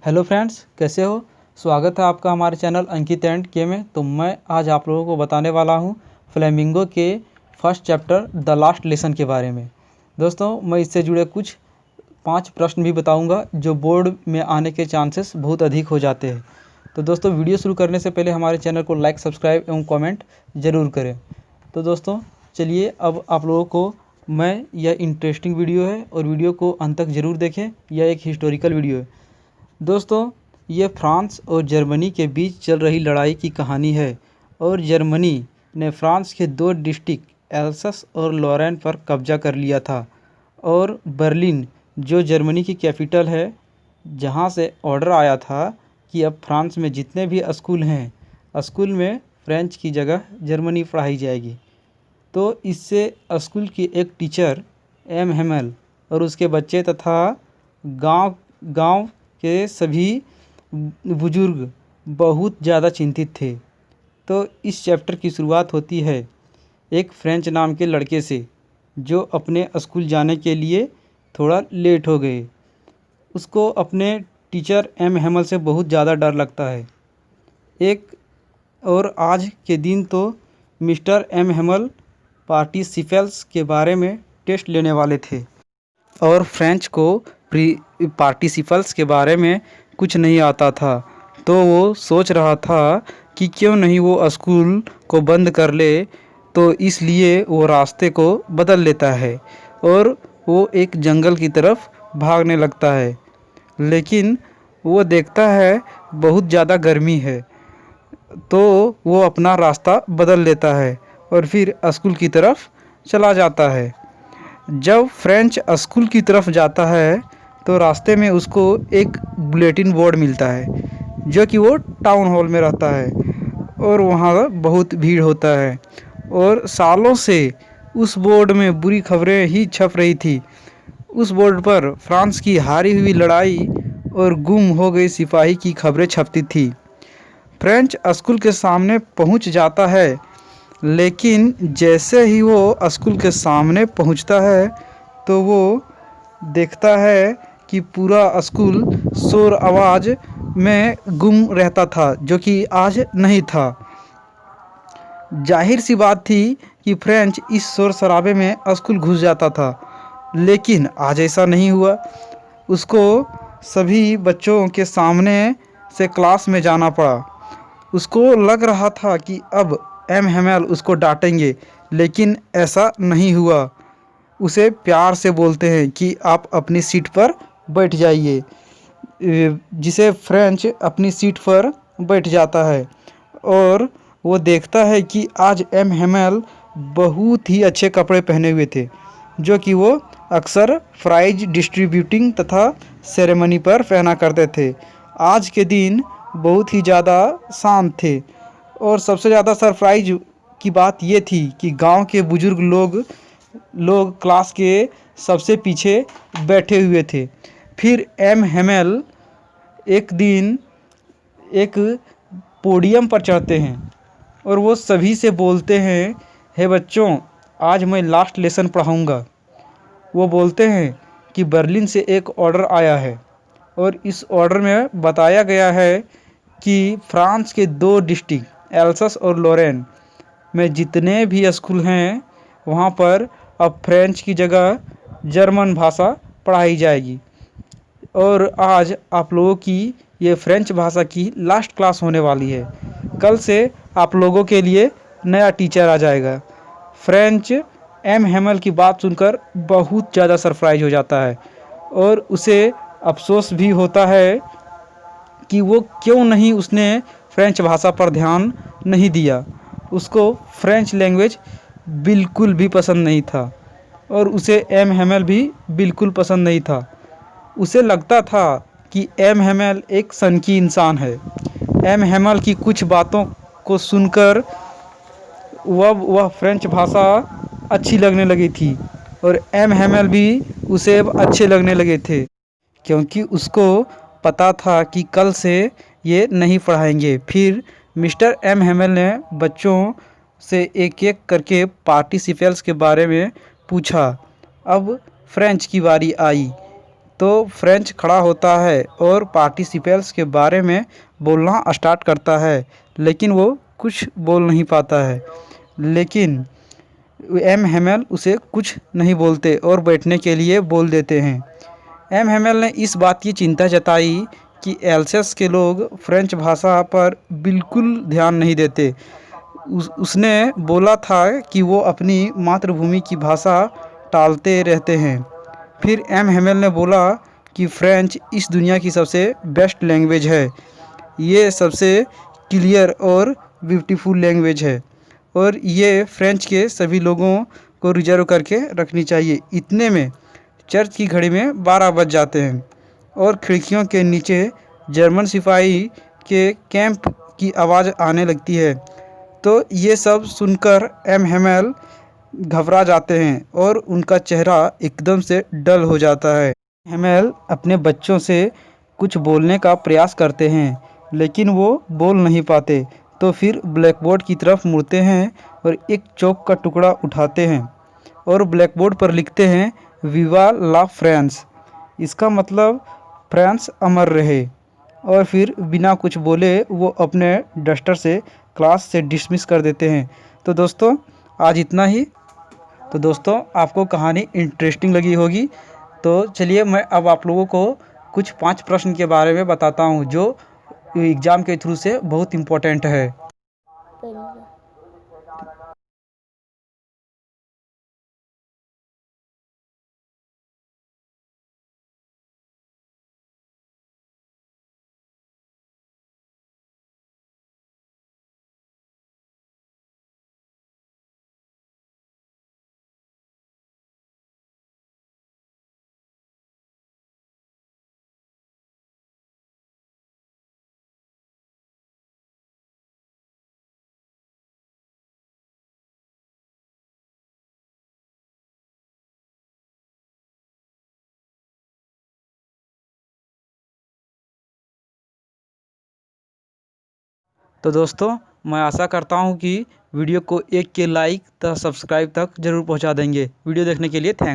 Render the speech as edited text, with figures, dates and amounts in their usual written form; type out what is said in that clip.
Hello friends, कैसे हो। स्वागत है आपका हमारे चैनल अंकित एंड के में। तो मैं आज आप लोगों को बताने वाला हूं फ्लेमिंगो के first chapter the last lesson के बारे में। दोस्तों, मैं इससे जुड़े कुछ 5 प्रश्न भी बताऊंगा जो बोर्ड में आने के चांसेस बहुत अधिक हो जाते हैं। तो दोस्तों, वीडियो शुरू करने से पहले हमारे चैनल को लाइक, सब्सक्राइब एवं कॉमेंट ज़रूर करें। तो दोस्तों चलिए, अब आप लोगों को यह इंटरेस्टिंग वीडियो है और वीडियो को अंत तक ज़रूर देखें। यह एक हिस्टोरिकल वीडियो है। दोस्तों, ये फ्रांस और जर्मनी के बीच चल रही लड़ाई की कहानी है और जर्मनी ने फ्रांस के 2 डिस्ट्रिक्ट एल्सस और लॉरेन पर कब्जा कर लिया था और बर्लिन, जो जर्मनी की कैपिटल है, जहां से ऑर्डर आया था कि अब फ्रांस में जितने भी स्कूल हैं, स्कूल में फ्रेंच की जगह जर्मनी पढ़ाई जाएगी। तो इससे स्कूल की एक टीचर एम हेमल और उसके बच्चे तथा गांव के सभी बुजुर्ग बहुत ज़्यादा चिंतित थे। तो इस चैप्टर की शुरुआत होती है एक फ्रेंच नाम के लड़के से, जो अपने स्कूल जाने के लिए थोड़ा लेट हो गए। उसको अपने टीचर एम हेमल से बहुत ज़्यादा डर लगता है। और आज के दिन तो मिस्टर एम हेमल पार्टिसिपल्स के बारे में टेस्ट लेने वाले थे और फ्रेंच को पार्टिसिपल्स के बारे में कुछ नहीं आता था। तो वो सोच रहा था कि क्यों नहीं वो स्कूल को बंद कर ले। तो इसलिए वो रास्ते को बदल लेता है और वो एक जंगल की तरफ भागने लगता है। लेकिन वो देखता है बहुत ज़्यादा गर्मी है, तो वो अपना रास्ता बदल लेता है और फिर स्कूल की तरफ चला जाता है। जब फ्रेंच स्कूल की तरफ जाता है तो रास्ते में उसको एक बुलेटिन बोर्ड मिलता है, जो कि वो टाउन हॉल में रहता है और वहाँ बहुत भीड़ होता है और सालों से उस बोर्ड में बुरी खबरें ही छप रही थी। उस बोर्ड पर फ्रांस की हारी हुई लड़ाई और गुम हो गई सिपाही की खबरें छपती थी। फ्रेंच स्कूल के सामने पहुंच जाता है, लेकिन जैसे ही वो स्कूल के सामने पहुंचता है तो वो देखता है कि पूरा स्कूल शोर आवाज़ में गुम रहता था, जो कि आज नहीं था। जाहिर सी बात थी कि फ्रेंच इस शोर शराबे में स्कूल घुस जाता था, लेकिन आज ऐसा नहीं हुआ। उसको सभी बच्चों के सामने से क्लास में जाना पड़ा। उसको लग रहा था कि अब एम हेमल उसको डांटेंगे, लेकिन ऐसा नहीं हुआ। उसे प्यार से बोलते हैं कि आप अपनी सीट पर बैठ जाइए, जिसे फ्रेंच अपनी सीट पर बैठ जाता है और वो देखता है कि आज एम हेमल बहुत ही अच्छे कपड़े पहने हुए थे, जो कि वो अक्सर प्राइज डिस्ट्रीब्यूटिंग तथा सेरेमनी पर पहना करते थे। आज के दिन बहुत ही ज़्यादा शांत थे और सबसे ज़्यादा सरप्राइज की बात ये थी कि गांव के बुजुर्ग लोग क्लास के सबसे पीछे बैठे हुए थे। फिर एम हेमल एक दिन एक पोडियम पर चढ़ते हैं और वो सभी से बोलते हैं, हे बच्चों, आज मैं लास्ट लेसन पढ़ाऊँगा। वो बोलते हैं कि बर्लिन से एक ऑर्डर आया है और इस ऑर्डर में बताया गया है कि फ्रांस के 2 डिस्ट्रिक्ट एल्सस और लॉरेन में जितने भी स्कूल हैं, वहाँ पर अब फ्रेंच की जगह जर्मन भाषा पढ़ाई जाएगी। और आज आप लोगों की ये फ्रेंच भाषा की लास्ट क्लास होने वाली है। कल से आप लोगों के लिए नया टीचर आ जाएगा। फ्रेंच एम हेमल की बात सुनकर बहुत ज़्यादा सरप्राइज हो जाता है और उसे अफसोस भी होता है कि वो क्यों नहीं उसने फ्रेंच भाषा पर ध्यान नहीं दिया। उसको फ्रेंच लैंग्वेज बिल्कुल भी पसंद नहीं था और उसे एम हेमल भी बिल्कुल पसंद नहीं था। उसे लगता था कि एम हेमल एक सनकी इंसान है। एम हेमल की कुछ बातों को सुनकर वह फ्रेंच भाषा अच्छी लगने लगी थी और एम हेमल भी उसे अच्छे लगने लगे थे, क्योंकि उसको पता था कि कल से ये नहीं पढ़ाएंगे। फिर मिस्टर एम हेमल ने बच्चों से एक एक करके पार्टिसिपल्स के बारे में पूछा। अब फ्रेंच की बारी आई तो फ्रेंच खड़ा होता है और पार्टिसिपल्स के बारे में बोलना स्टार्ट करता है, लेकिन वो कुछ बोल नहीं पाता है। लेकिन एम हेमेल उसे कुछ नहीं बोलते और बैठने के लिए बोल देते हैं। एम हेमेल ने इस बात की चिंता जताई कि एल्सेस के लोग फ्रेंच भाषा पर बिल्कुल ध्यान नहीं देते। उसने बोला था कि वो अपनी मातृभूमि की भाषा टालते रहते हैं। फिर एम हेमेल ने बोला कि फ्रेंच इस दुनिया की सबसे बेस्ट लैंग्वेज है। ये सबसे क्लियर और ब्यूटीफुल लैंग्वेज है और ये फ्रेंच के सभी लोगों को रिजर्व करके रखनी चाहिए। इतने में चर्च की घड़ी में 12 बज जाते हैं और खिड़कियों के नीचे जर्मन सिपाही के कैंप की आवाज़ आने लगती है। तो ये सब सुनकर एम हेमेल घबरा जाते हैं और उनका चेहरा एकदम से डल हो जाता है। हेमेल अपने बच्चों से कुछ बोलने का प्रयास करते हैं, लेकिन वो बोल नहीं पाते। तो फिर ब्लैक बोर्ड की तरफ मुड़ते हैं और एक चौक का टुकड़ा उठाते हैं और ब्लैक बोर्ड पर लिखते हैं विवा ला फ्रांस। इसका मतलब फ्रांस अमर रहे। और फिर बिना कुछ बोले वो अपने डस्टर से क्लास से डिसमिस कर देते हैं। तो दोस्तों आज इतना ही। तो दोस्तों आपको कहानी इंटरेस्टिंग लगी होगी। तो चलिए मैं अब आप लोगों को कुछ 5 प्रश्न के बारे में बताता हूँ जो एग्ज़ाम के थ्रू से बहुत इम्पोर्टेंट है। तो दोस्तों मैं आशा करता हूँ कि वीडियो को एक के लाइक तथा सब्सक्राइब तक ज़रूर पहुँचा देंगे। वीडियो देखने के लिए थैंक्स।